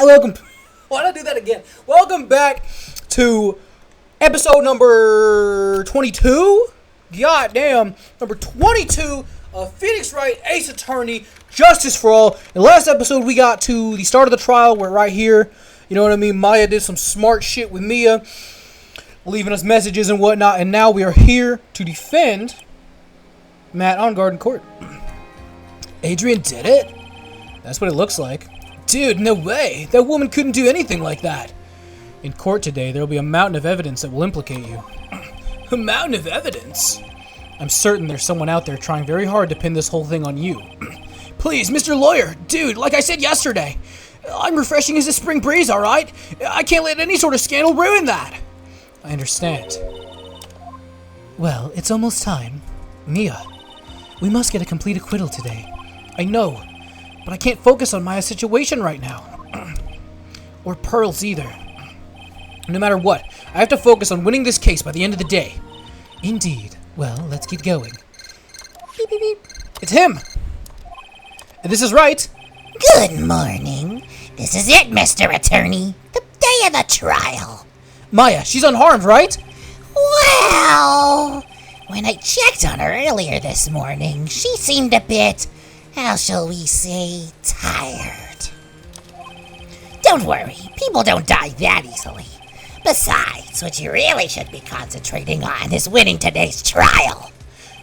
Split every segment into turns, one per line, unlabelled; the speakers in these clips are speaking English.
welcome. Why did I do that again? Welcome back to episode number 22. God damn, number 22 of Phoenix Wright, Ace Attorney, Justice for All. In the last episode, we got to the start of the trial. We're right here. You know what I mean? Maya did some smart shit with Mia, leaving us messages and whatnot. And now we are here to defend Matt on guard in court. Adrian did it? That's what it looks like. Dude, no way. That woman couldn't do anything like that. In court today, there will be a mountain of evidence that will implicate you. A mountain of evidence? I'm certain there's someone out there trying very hard to pin this whole thing on you. Please, Mr. Lawyer, dude, like I said yesterday, I'm refreshing as a spring breeze, alright? I can't let any sort of scandal ruin that. I understand. Well, it's almost time. Mia, we must get a complete acquittal today. I know, but I can't focus on Maya's situation right now. Or Pearl's either. No matter what, I have to focus on winning this case by the end of the day. Indeed. Well, let's get going. Beep, beep, beep. It's him! And this is right.
Good morning. This is it, Mr. Attorney. The day of the trial.
Maya, she's unharmed, right?
Well, when I checked on her earlier this morning, she seemed a bit, how shall we say, tired. Don't worry, people don't die that easily. Besides, what you really should be concentrating on is winning today's trial.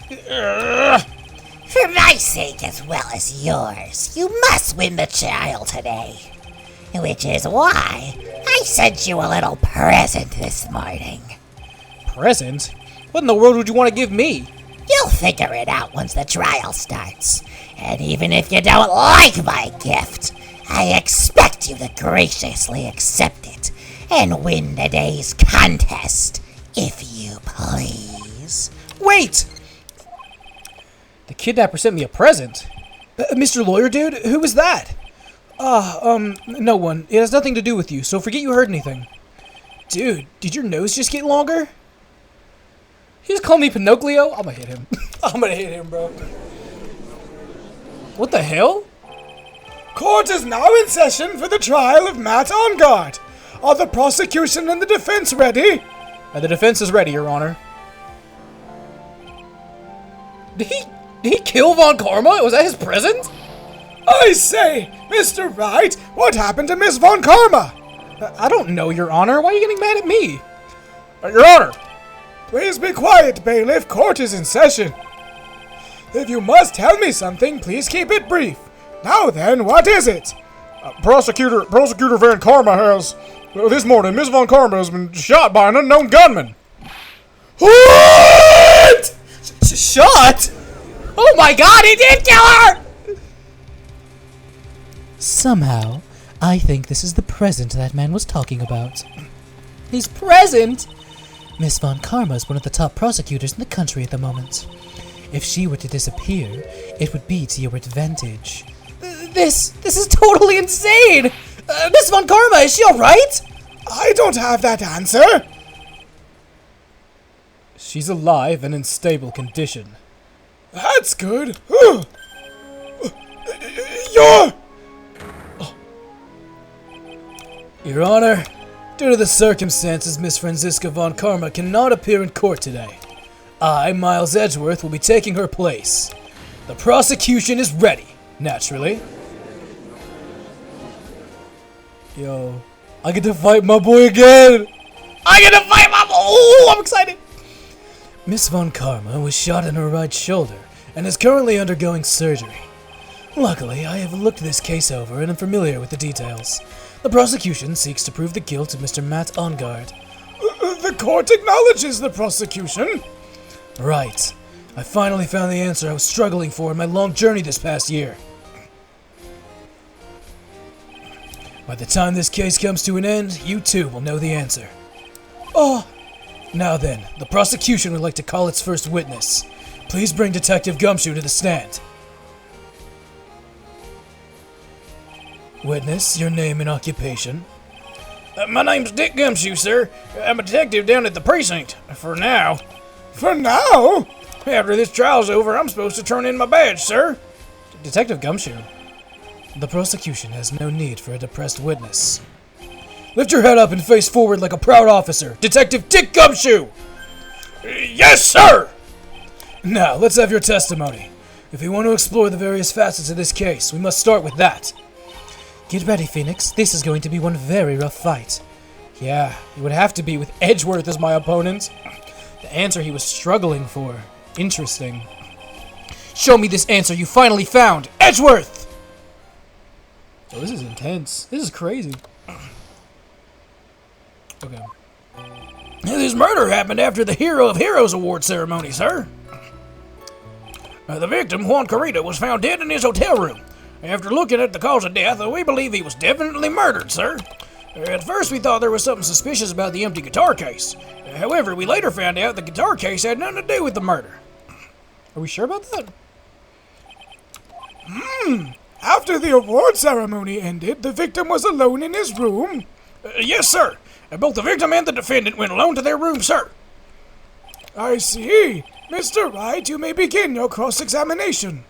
For my sake as well as yours, you must win the trial today. Which is why I sent you a little present this morning.
Present? What in the world would you want to give me?
You'll figure it out once the trial starts. And even if you don't like my gift, I expect you to graciously accept it and win today's contest, if you please.
Wait! The kidnapper sent me a present. Mr. Lawyer Dude, who was that? No one. It has nothing to do with you, so forget you heard anything. Dude, did your nose just get longer? He just called me Pinocchio? I'm gonna hit him. I'm gonna hit him, bro. What the hell?
Court is now in session for the trial of Matt on guard. Are the prosecution and the defense ready?
The defense is ready, Your Honor. Did he kill Von Karma? Was that his present?
I say, Mr. Wright, what happened to Miss Von Karma?
I don't know, Your Honor. Why are you getting mad at me? Your Honor!
Please be quiet, bailiff. Court is in session. If you must tell me something, please keep it brief. Now then, what is it?
Prosecutor Van Karma has... this morning, Miss Von Karma has been shot by an unknown gunman.
What? Shot? Oh my god, he did kill her! Somehow, I think this is the present that man was talking about. His present? Miss Von Karma is one of the top prosecutors in the country at the moment. If she were to disappear, it would be to your advantage. This is totally insane! Miss Von Karma, is she alright?
I don't have that answer.
She's alive and in stable condition.
That's good.
Your Honor, due to the circumstances, Miss Franziska Von Karma cannot appear in court today. I, Miles Edgeworth, will be taking her place. The prosecution is ready, naturally. Yo, I get to fight my boy again! I get to fight my boy! Oh, I'm excited! Miss Von Karma was shot in her right shoulder and is currently undergoing surgery. Luckily, I have looked this case over and am familiar with the details. The prosecution seeks to prove the guilt of Mr. Matt Ongard.
The court acknowledges the prosecution.
Right. I finally found the answer I was struggling for in my long journey this past year. By the time this case comes to an end, you too will know the answer. Oh! Now then, the prosecution would like to call its first witness. Please bring Detective Gumshoe to the stand. Witness, your name and occupation.
My name's Dick Gumshoe, sir. I'm a detective down at the precinct. For now.
For now?
After this trial's over, I'm supposed to turn in my badge, sir.
Detective Gumshoe. The prosecution has no need for a depressed witness. Lift your head up and face forward like a proud officer. Detective Dick Gumshoe!
Yes, sir!
Now, let's have your testimony. If we want to explore the various facets of this case, we must start with that. Get ready, Phoenix. This is going to be one very rough fight. Yeah, it would have to be with Edgeworth as my opponent. The answer he was struggling for. Interesting. Show me this answer you finally found! Edgeworth! Oh, this is intense. This is crazy. Okay. This murder happened after the Hero of Heroes Award ceremony, sir. The victim, Juan Carita, was found dead in his hotel room. After looking at the cause of death, we believe he was definitely murdered, sir. At first, we thought there was something suspicious about the empty guitar case. However, we later found out the guitar case had nothing to do with the murder. Are we sure about that?
After the award ceremony ended, the victim was alone in his room.
Yes, sir. Both the victim and the defendant went alone to their room, sir.
I see. Mr. Wright, you may begin your cross-examination.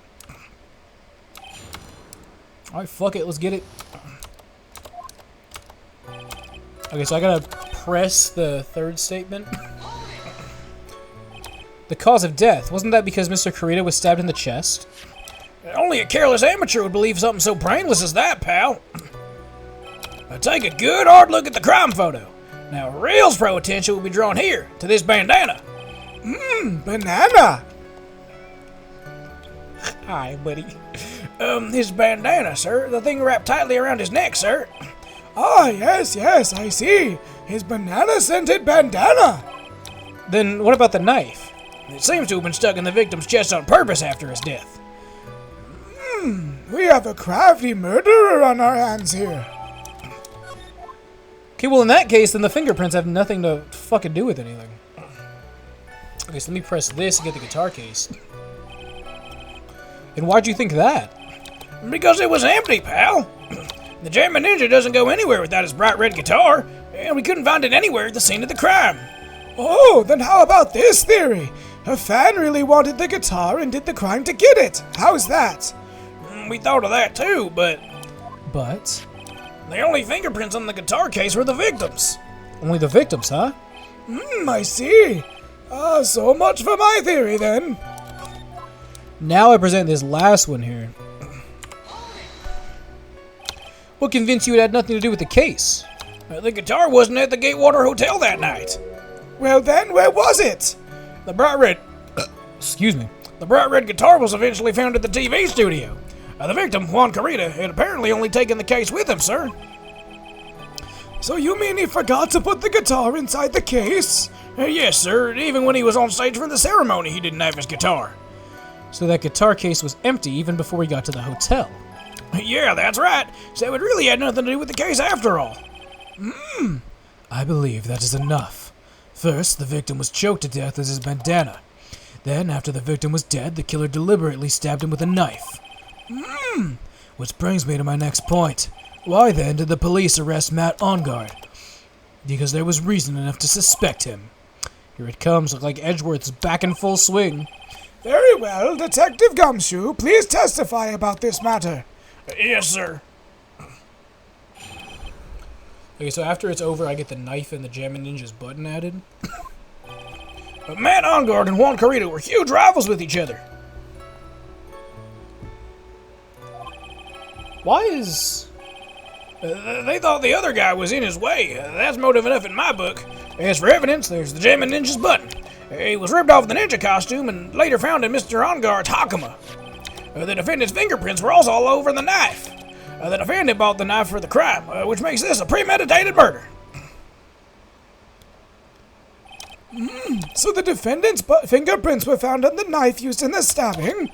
Alright, fuck it, let's get it. Okay, so I gotta press the third statement. The cause of death, wasn't that because Mr. Carita was stabbed in the chest?
Only a careless amateur would believe something so brainless as that, pal. Now take a good hard look at the crime photo. Now, real pro attention will be drawn here, to this bandana.
Banana.
Hi, buddy.
His bandana, sir. The thing wrapped tightly around his neck, sir.
Ah, yes, I see. His banana-scented bandana.
Then what about the knife?
It seems to have been stuck in the victim's chest on purpose after his death.
We have a crafty murderer on our hands here.
Okay, well in that case, then the fingerprints have nothing to fucking do with anything. Okay, so let me press this and get the guitar case. And why'd you think that?
Because it was empty, pal. The Jammin' Ninja doesn't go anywhere without his bright red guitar, and we couldn't find it anywhere at the scene of the crime.
Oh, then how about this theory? A fan really wanted the guitar and did the crime to get it. How's that?
We thought of that too, but
But?
the only fingerprints on the guitar case were the victims.
Only the victims, huh?
I see. So much for my theory then.
Now I present this last one here. What convinced you it had nothing to do with the case?
The guitar wasn't at the Gatewater Hotel that night.
Well then, where was it?
The bright red
Excuse me.
The bright red guitar was eventually found at the TV studio. The victim, Juan Carita, had apparently only taken the case with him, sir.
So you mean he forgot to put the guitar inside the case?
Yes, sir. Even when he was on stage for the ceremony, he didn't have his guitar.
So that guitar case was empty even before we got to the hotel.
Yeah, that's right. So it really had nothing to do with the case after all.
I believe that is enough. First, the victim was choked to death with his bandana. Then, after the victim was dead, the killer deliberately stabbed him with a knife. Which brings me to my next point. Why then did the police arrest Matt Ongard? Because there was reason enough to suspect him. Here it comes, look like Edgeworth's back in full swing.
Very well, Detective Gumshoe, please testify about this matter.
Yes, sir.
Okay, so after it's over, I get the knife and the Jammin' Ninja's button added.
Matt Ongard and Juan Carita were huge rivals with each other.
Why is...
They thought the other guy was in his way. That's motive enough in my book. As for evidence, there's the Jammin' Ninja's button. He was ripped off the ninja costume and later found in Mr. Ongard's Hakama. The defendant's fingerprints were also all over the knife. The defendant bought the knife for the crime, which makes this a premeditated murder.
So the defendant's fingerprints were found on the knife used in the stabbing?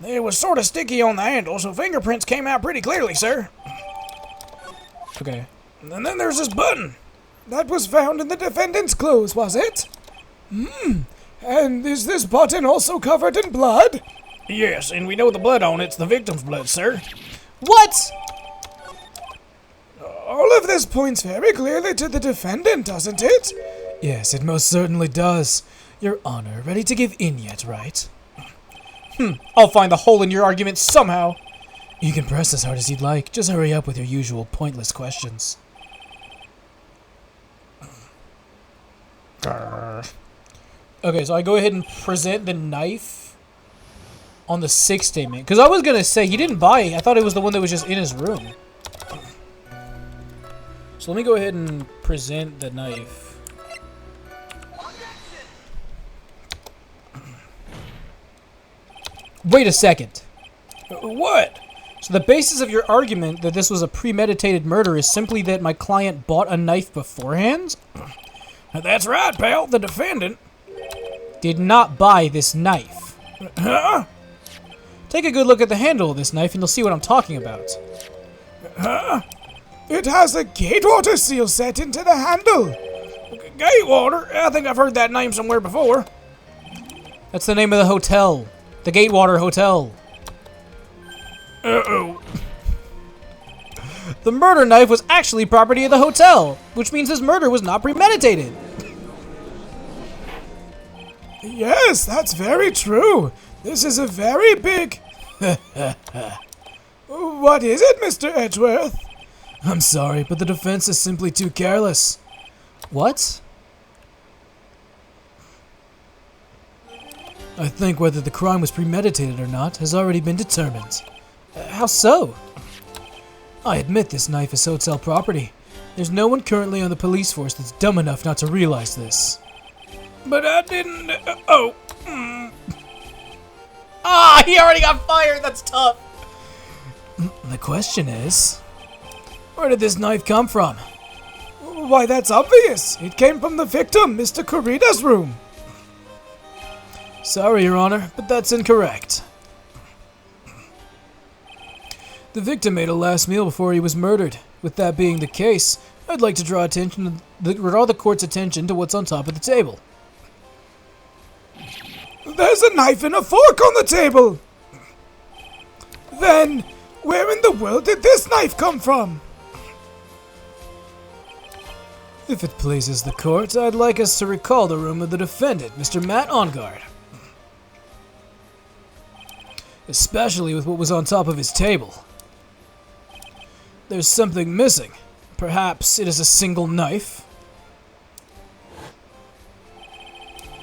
It was sort of sticky on the handle, so fingerprints came out pretty clearly, sir.
Okay.
And then there's this button.
That was found in the defendant's clothes, was it? And is this button also covered in blood?
Yes, and we know the blood on it's the victim's blood, sir.
What?
All of this points very clearly to the defendant, doesn't it?
Yes, it most certainly does. Your Honor, ready to give in yet, right? I'll find the hole in your argument somehow. You can press as hard as you'd like. Just hurry up with your usual pointless questions. Okay, so I go ahead and present the knife on the 6th statement. Because I was going to say, he didn't buy it. I thought it was the one that was just in his room. So let me go ahead and present the knife. Wait a second.
What?
So the basis of your argument that this was a premeditated murder is simply that my client bought a knife beforehand?
That's right, pal. The defendant
Did not buy this knife.
Huh?
Take a good look at the handle of this knife and you'll see what I'm talking about.
Huh?
It has a Gatewater seal set into the handle.
Gatewater? I think I've heard that name somewhere before.
That's the name of the hotel. The Gatewater Hotel.
Uh-oh.
The murder knife was actually property of the hotel, which means this murder was not premeditated.
Yes, that's very true. This is a very big... What is it, Mr. Edgeworth?
I'm sorry, but the defense is simply too careless. What? I think whether the crime was premeditated or not has already been determined. How so? I admit this knife is hotel property. There's no one currently on the police force that's dumb enough not to realize this.
But I didn't... oh.
Ah, he already got fired. That's tough. The question is, where did this knife come from?
Why, that's obvious. It came from the victim, Mr. Corrida's room.
Sorry, Your Honor, but that's incorrect. The victim ate a last meal before he was murdered. With that being the case, I'd like to draw the court's attention to what's on top of the table.
There's a knife and a fork on the table. Then, where in the world did this knife come from?
If it pleases the court, I'd like us to recall the room of the defendant, Mr. Matt Ongard. Especially with what was on top of his table. There's something missing. Perhaps it is a single knife.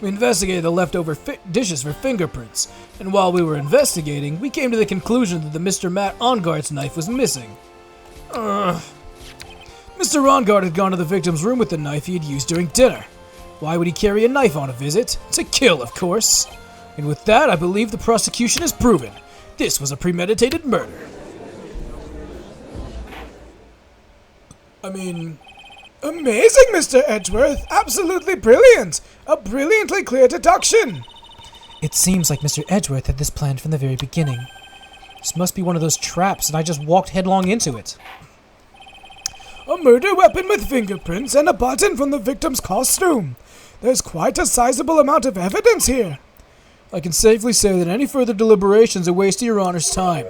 We investigated the leftover dishes for fingerprints, and while we were investigating, we came to the conclusion that the Mr. Matt Ongard's knife was missing. Mr. Ongard had gone to the victim's room with the knife he had used during dinner. Why would he carry a knife on a visit? To kill, of course. And with that, I believe the prosecution has proven this was a premeditated murder. I mean,
Amazing, Mr. Edgeworth. Absolutely brilliant. A brilliantly clear deduction.
it seems like Mr. Edgeworth had this planned from the very beginning. This must be one of those traps, and I just walked headlong into it.
A murder weapon with fingerprints and a button from the victim's costume. There's quite a sizable amount of evidence here.
I can safely say that any further deliberations are a waste of Your Honor's time.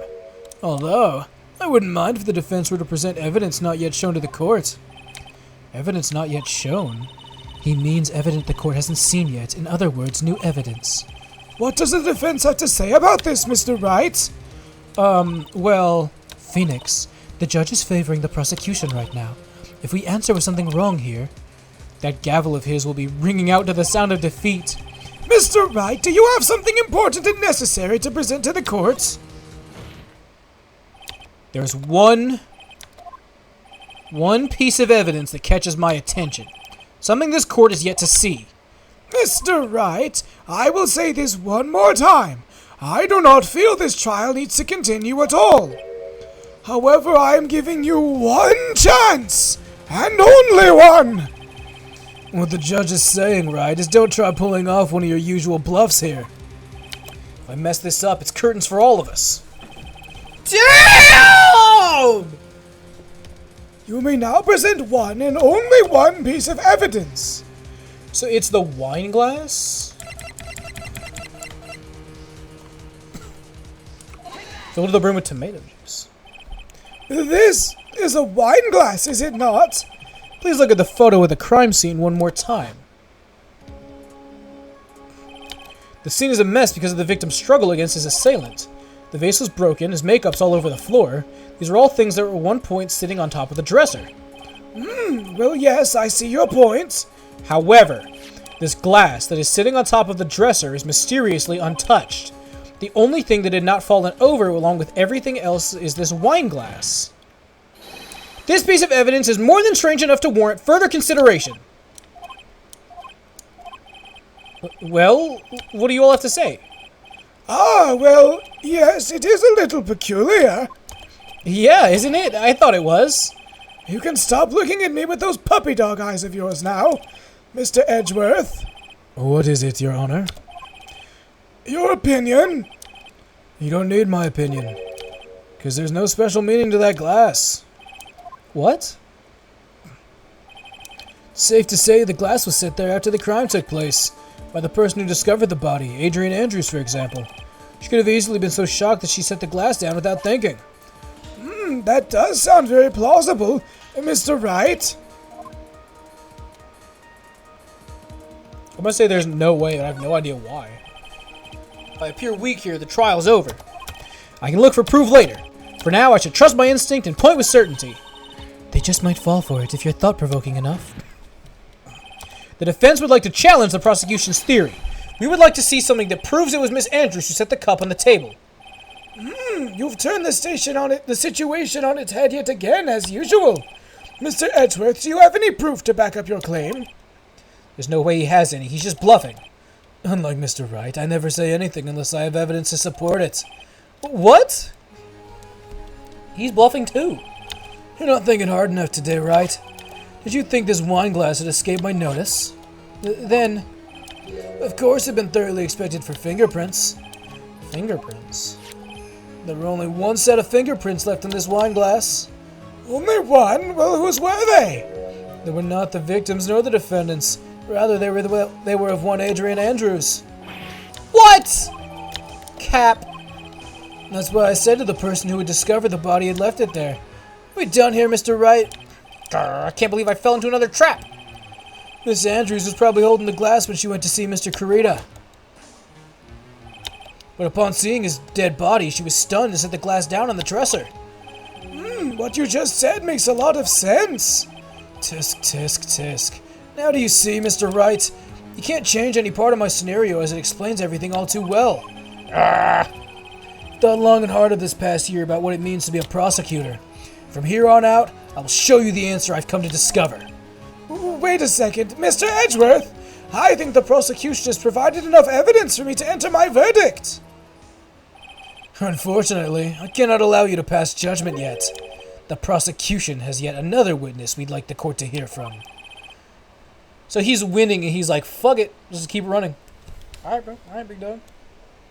Although, I wouldn't mind if the defense were to present evidence not yet shown to the court. Evidence not yet shown? He means evidence the court hasn't seen yet. In other words, new evidence.
What does the defense have to say about this, Mr. Wright?
Well, Phoenix, the judge is favoring the prosecution right now. If we answer with something wrong here, that gavel of his will be ringing out to the sound of defeat.
Mr. Wright, do you have something important and necessary to present to the courts?
There's one piece of evidence that catches my attention. Something this court is yet to see.
Mr. Wright, I will say this one more time. I do not feel this trial needs to continue at all. However, I am giving you one chance, and only one.
What the judge is saying, right, is don't try pulling off one of your usual bluffs here. If I mess this up, it's curtains for all of us.
Damn! You may now present one and only one piece of evidence.
So it's the wine glass? Filled to the brim with tomato juice.
This is a wine glass, is it not?
Please look at the photo of the crime scene one more time. The scene is a mess because of the victim's struggle against his assailant. The vase was broken, his makeup's all over the floor. These are all things that were at one point sitting on top of the dresser.
Well, yes, I see your point.
However, this glass that is sitting on top of the dresser is mysteriously untouched. The only thing that had not fallen over along with everything else is this wine glass. This piece of evidence is more than strange enough to warrant further consideration. Well, what do you all have to say?
Well, yes, it is a little peculiar.
Yeah, isn't it? I thought it was.
You can stop looking at me with those puppy dog eyes of yours now, Mr. Edgeworth.
What is it, Your Honor?
Your opinion?
You don't need my opinion, because there's no special meaning to that glass. What? Safe to say the glass was set there after the crime took place, by the person who discovered the body, Adrian Andrews, for example. She could have easily been so shocked that she set the glass down without thinking.
That does sound very plausible, Mr. Wright.
I'm gonna say there's no way, but I have no idea why. If I appear weak here, the trial's over. I can look for proof later. For now, I should trust my instinct and point with certainty. They just might fall for it if you're thought-provoking enough. The defense would like to challenge the prosecution's theory. We would like to see something that proves it was Miss Andrews who set the cup on the table.
You've turned the situation on its head yet again, as usual. Mr. Edgeworth, do you have any proof to back up your claim?
There's no way he has any. He's just bluffing. Unlike Mr. Wright, I never say anything unless I have evidence to support it. What? He's bluffing too. You're not thinking hard enough today, Wright. Did you think this wine glass had escaped my notice? Then, of course, it'd been thoroughly expected for fingerprints. Fingerprints? There were only one set of fingerprints left in this wine glass.
Only one? Well, whose were they?
They were not the victims nor the defendants. Rather, they were of one Adrian Andrews. What? Cap. That's what I said to the person who had discovered the body had left it there. What are we done here, Mr. Wright? I can't believe I fell into another trap. Miss Andrews was probably holding the glass when she went to see Mr. Carita. But upon seeing his dead body, she was stunned and set the glass down on the dresser.
What you just said makes a lot of sense.
Tisk, tisk, tisk. Now do you see, Mr. Wright? You can't change any part of my scenario as it explains everything all too well. Thought long and hard of this past year about what it means to be a prosecutor. From here on out, I will show you the answer I've come to discover.
Wait a second, Mr. Edgeworth. I think the prosecution has provided enough evidence for me to enter my verdict.
Unfortunately, I cannot allow you to pass judgment yet. The prosecution has yet another witness we'd like the court to hear from. So he's winning and he's like, fuck it, just keep running. Alright, bro. Alright, big dog.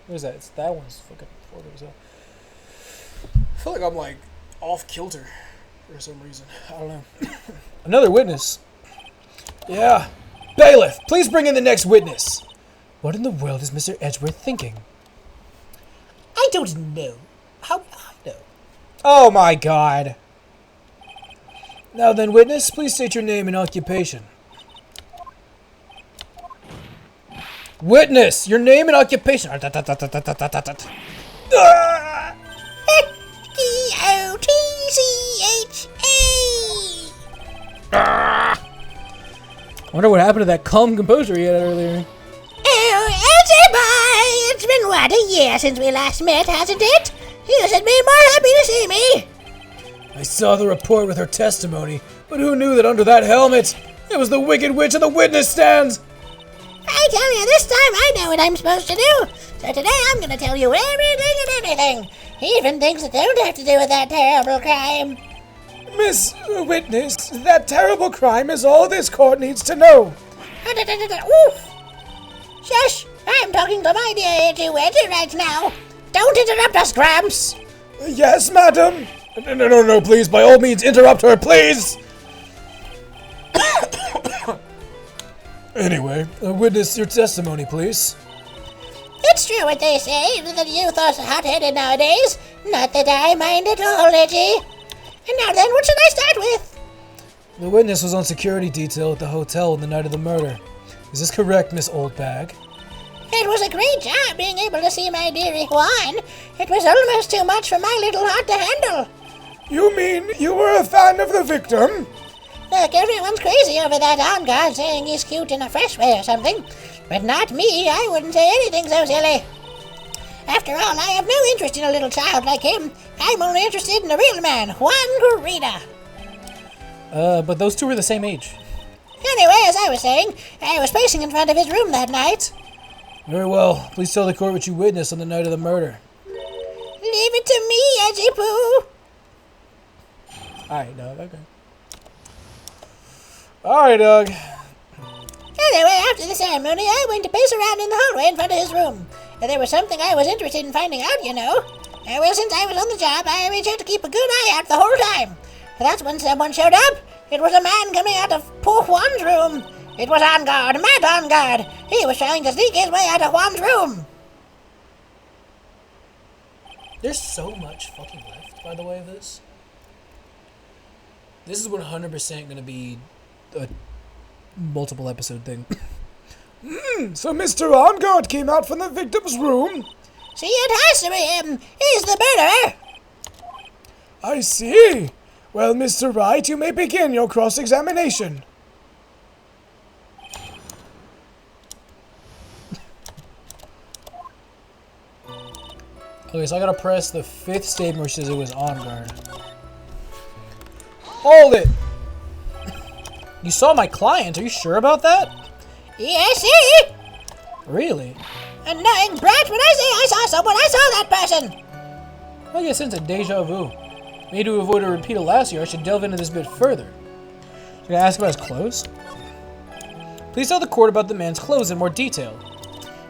What is that? It's that one's fucking photos up. I feel like I'm like off kilter for some reason. I don't know. Another witness. Yeah. Bailiff, please bring in the next witness. What in the world is Mr. Edgeworth thinking?
I don't know. How would I know?
Oh my god. Now then, witness, please state your name and occupation. Witness, your name and occupation.
DOTCHA.
Wonder what happened to that calm composure he had earlier.
Oh, Edgy boy! It's been what, a year since we last met, hasn't it? You should be more happy to see me.
I saw the report with her testimony, but who knew that under that helmet, it was the Wicked Witch of the witness stand?
I tell you, this time I know what I'm supposed to do. So today I'm going to tell you everything and everything. Even things that don't have to do with that terrible crime.
Miss Witness, that terrible crime is all this court needs to know.
Oof. Shush! I'm talking to my dear Edgy Wedgy right now. Don't interrupt us, Gramps.
Yes, madam.
No, please, by all means, interrupt her, please! Anyway, witness your testimony, please.
It's true what they say, that youth are hot-headed nowadays. Not that I mind at all, Edgy. And now then, what should I start with?
The witness was on security detail at the hotel on the night of the murder. Is this correct, Miss Oldbag?
It was a great job being able to see my dearie Juan. It was almost too much for my little heart to handle.
You mean you were a fan of the victim?
Look, everyone's crazy over that on guard saying he's cute in a fresh way or something. But not me, I wouldn't say anything so silly. After all, I have no interest in a little child like him. I'm only interested in a real man, Juan Corrida.
But those two were the same age.
Anyway, as I was saying, I was pacing in front of his room that night.
Very well. Please tell the court what you witnessed on the night of the murder.
Leave it to me, Edgy Poo.
Alright, Doug. Okay. Alright, Doug.
Anyway, after the ceremony, I went to pace around in the hallway in front of his room. And there was something I was interested in finding out, you know. Well, since I was on the job, I made sure to keep a good eye out the whole time. That's when someone showed up. It was a man coming out of poor Juan's room. It was on guard, Matt on guard. He was trying to sneak his way out of Juan's room.
There's so much fucking left, by the way, of this. This is 100% going to be a multiple episode thing.
So Mr. On Guard came out from the victim's room?
See, it has to be him. He's the murderer.
I see. Well, Mr. Wright, you may begin your cross-examination.
Okay, so I gotta press the 5th statement which says it was on guard. Hold it! You saw my client, are you sure about that?
Yes, see?
Really?
Annoying brat, when I say I saw someone, I saw that person.
I guess it's a deja vu. Maybe to avoid a repeat of last year, I should delve into this a bit further. Should I ask about his clothes? Please tell the court about the man's clothes in more detail.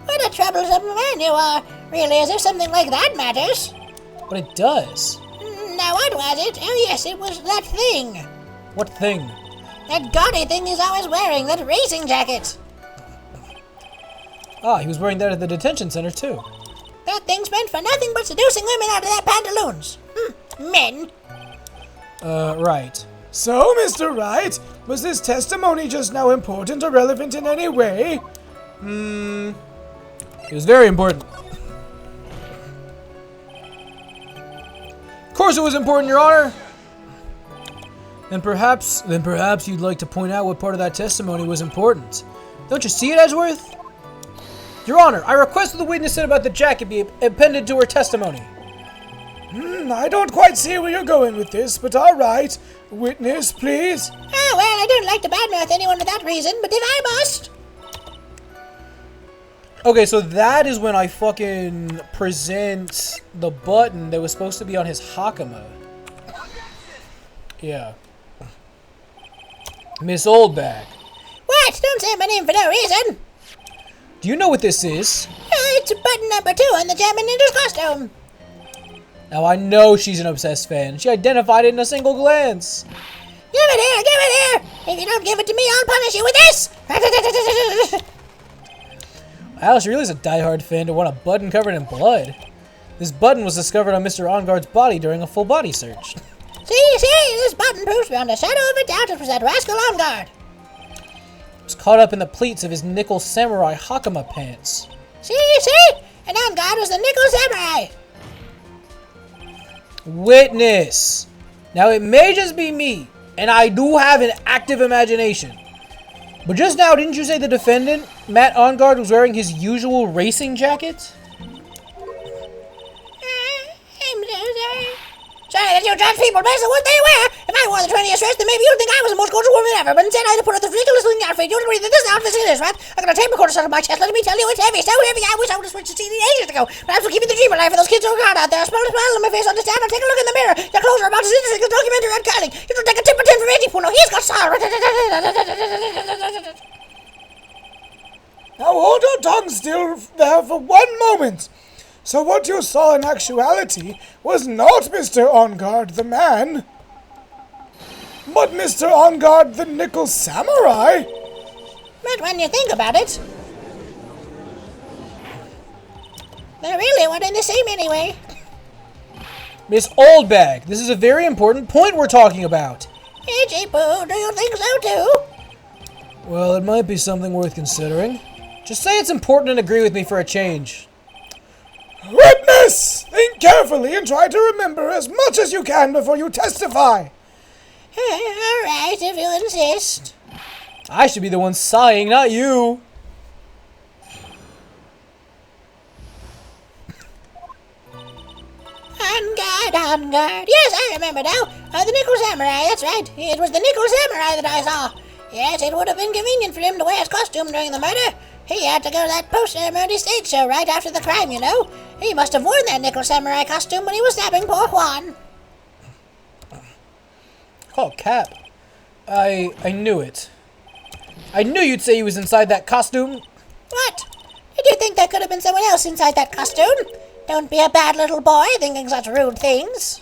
What a troublesome man you are. Really, as if something like that matters.
But it does.
Now, what was it? Oh, yes, it was that thing.
What thing?
That gaudy thing he's always wearing, that racing jacket.
Ah, he was wearing that at the detention center, too.
That thing's meant for nothing but seducing women out of their pantaloons. Men.
Right.
So, Mr. Wright, was this testimony just now important or relevant in any way?
It was very important. Of course it was important, Your Honor. Then perhaps you'd like to point out what part of that testimony was important. Don't you see it, Edgeworth? Your Honor, I request that the witness said about the jacket be appended to her testimony.
I don't quite see where you're going with this, but all right. Witness, please.
Oh, well, I don't like to badmouth anyone for that reason, but if I must...
Okay, so that is when I fucking present the button that was supposed to be on his Hakama. Yeah. Miss Oldbag.
What? Don't say my name for no reason.
Do you know what this is?
It's button number 2 on the German Ninja's costume.
Now I know she's an obsessed fan. She identified it in a single glance.
Give it here, give it here. If you don't give it to me, I'll punish you with this.
Wow, she really is a diehard fan to want a button covered in blood. This button was discovered on Mr. Onguard's body during a full body search.
See, this button proves beyond a shadow of a doubt it was that rascal Onguard.
It was caught up in the pleats of his nickel samurai Hakama pants.
See, and Onguard was the nickel samurai.
Witness! Now it may just be me, and I do have an active imagination. But just now, didn't you say the defendant, Matt Onguard, was wearing his usual racing jacket?
I'm so sorry. Sorry that you judge people based on what they wear. If I wore the 20th dress, then maybe you'd think I was the most gorgeous woman ever. But instead, I had to put on this ridiculous looking outfit. You'd agree that this outfit is right. I got a tape recorder stuck in my chest. Let me tell you, it's heavy. So heavy, I wish I would have switched to CD ages ago. Perhaps we'll keep the dream alive for those kids who are hard out there. Smell the smile on my face, understand? I'll take a look in the mirror. Your clothes are about as interesting as documentary on curling. You should take a tip or 10 from Reggie Puno. He's got style.
Now hold your tongue still there for one moment. So what you saw in actuality was not Mr. Onguard the man, but Mr. Onguard the nickel samurai.
But when you think about it, they're really one and the same anyway.
Miss Oldbag, this is a very important point we're talking about.
Hey, Poo, do you think so too?
Well, it might be something worth considering. Just say it's important and agree with me for a change.
Witness! Think carefully and try to remember as much as you can before you testify.
All right, if you insist.
I should be the one sighing, not you.
On guard. Yes, I remember now. The Nickel Samurai, that's right. It was the Nickel Samurai that I saw. Yes, it would have been convenient for him to wear his costume during the murder. He had to go to that post-ceremony stage show right after the crime, you know. He must have worn that Nickel Samurai costume when he was stabbing poor Juan.
Oh, Cap. I knew it. I knew you'd say he was inside that costume.
What? Did you think there could have been someone else inside that costume? Don't be a bad little boy thinking such rude things.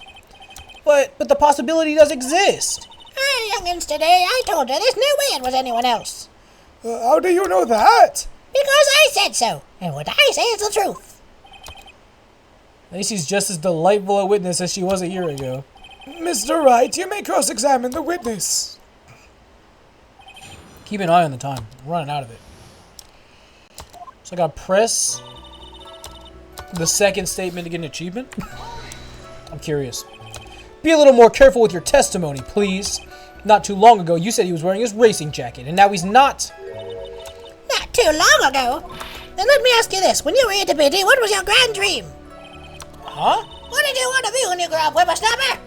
But the possibility does exist.
Youngins today, I told you there's no way it was anyone else.
How do you know that?
Because I said so, and what I say is the truth.
At least she's just as delightful a witness as she was a year ago.
Mr. Wright, you may cross-examine the witness.
Keep an eye on the time. We're running out of it. So I gotta press the second statement to get an achievement? I'm curious. Be a little more careful with your testimony, please. Not too long ago, you said he was wearing his racing jacket, and now he's not.
Not too long ago? Then let me ask you this. When you were itty bitty, what was your grand dream?
Huh?
What did you want to be when you grew up, whippersnapper?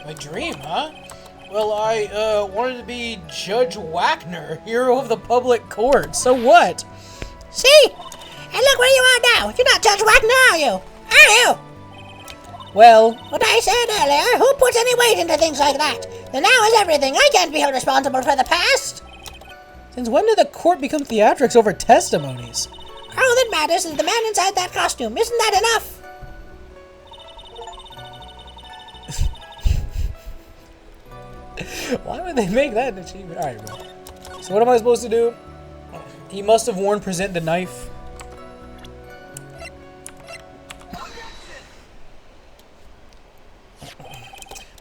My dream, huh? Well, I wanted to be Judge Wagner, hero of the public court. So what?
See? And look where you are now. You're not Judge Wagner, are you? Are you?
Well,
What I said earlier, who puts any weight into things like that? The now is everything. I can't be held responsible for the past.
since when did the court become theatrics over testimonies?
All that matters is the man inside that costume. Isn't that enough?
Why would they make that an achievement? Alright, bro. So what am I supposed to do? He must have worn present the knife.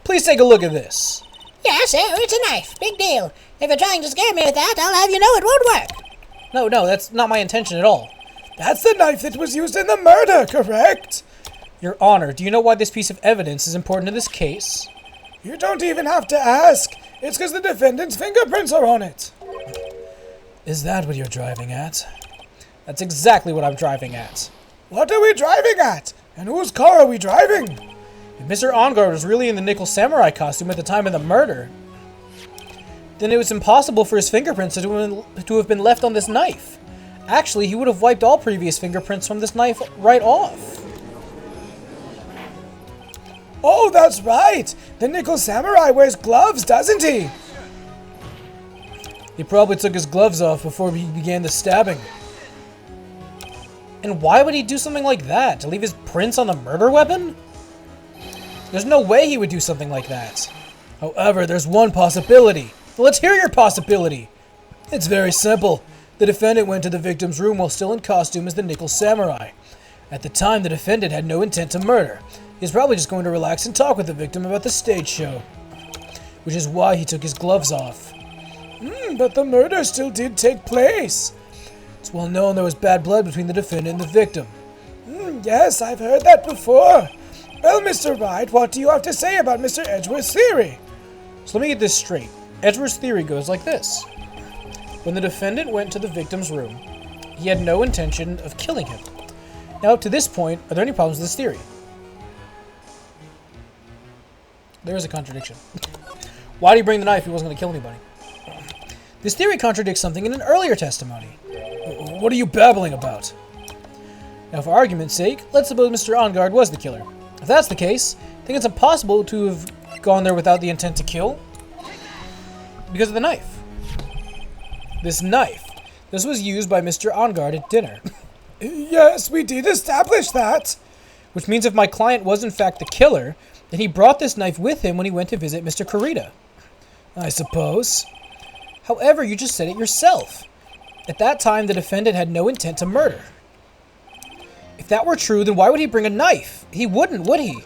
Please take a look at this.
Yeah, sir, it's a knife. Big deal. If you're trying to scare me with that, I'll have you know it won't work.
No, that's not my intention at all.
That's the knife that was used in the murder, correct?
Your Honor, do you know why this piece of evidence is important to this case?
You don't even have to ask. It's because the defendant's fingerprints are on it.
Is that what you're driving at? That's exactly what I'm driving at.
What are we driving at? And whose car are we driving?
If Mr. Ongard was really in the Nickel Samurai costume at the time of the murder, then it was impossible for his fingerprints to have been left on this knife. Actually, he would have wiped all previous fingerprints from this knife right off.
Oh, that's right. The Nickel Samurai wears gloves, doesn't he?
He probably took his gloves off before he began the stabbing. And why would he do something like that? To leave his prints on the murder weapon? There's no way he would do something like that. However, there's one possibility. Let's hear your possibility. It's very simple. The defendant went to the victim's room while still in costume as the Nickel Samurai. At the time, the defendant had no intent to murder. He was probably just going to relax and talk with the victim about the stage show. Which is why he took his gloves off.
But the murder still did take place.
It's well known there was bad blood between the defendant and the victim.
Yes, I've heard that before. Well, Mr. Wright, what do you have to say about Mr. Edgeworth's theory?
So let me get this straight. Edgeworth's theory goes like this. When the defendant went to the victim's room, he had no intention of killing him. Now, up to this point, are there any problems with this theory? There is a contradiction. Why did he bring the knife if he wasn't going to kill anybody? This theory contradicts something in an earlier testimony. What are you babbling about? Now, for argument's sake, let's suppose Mr. Ongard was the killer. If that's the case, I think it's impossible to have gone there without the intent to kill. Because of the knife. This knife. This was used by Mr. Ongard at dinner.
Yes, we did establish that.
Which means if my client was in fact the killer, then he brought this knife with him when he went to visit Mr. Kurita. I suppose. However, you just said it yourself. At that time, the defendant had no intent to murder. If that were true, then why would he bring a knife? He wouldn't, would he?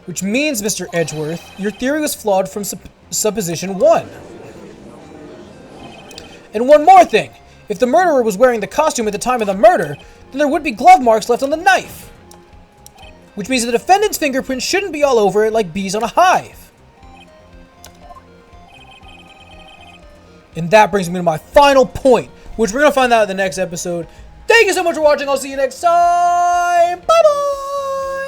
Which means, Mr. Edgeworth, your theory was flawed from supposition 1. And one more thing. If the murderer was wearing the costume at the time of the murder, then there would be glove marks left on the knife. Which means the defendant's fingerprints shouldn't be all over it like bees on a hive. And that brings me to my final point, which we're going to find out in the next episode. Thank you so much for watching. I'll see you next time. Bye-bye.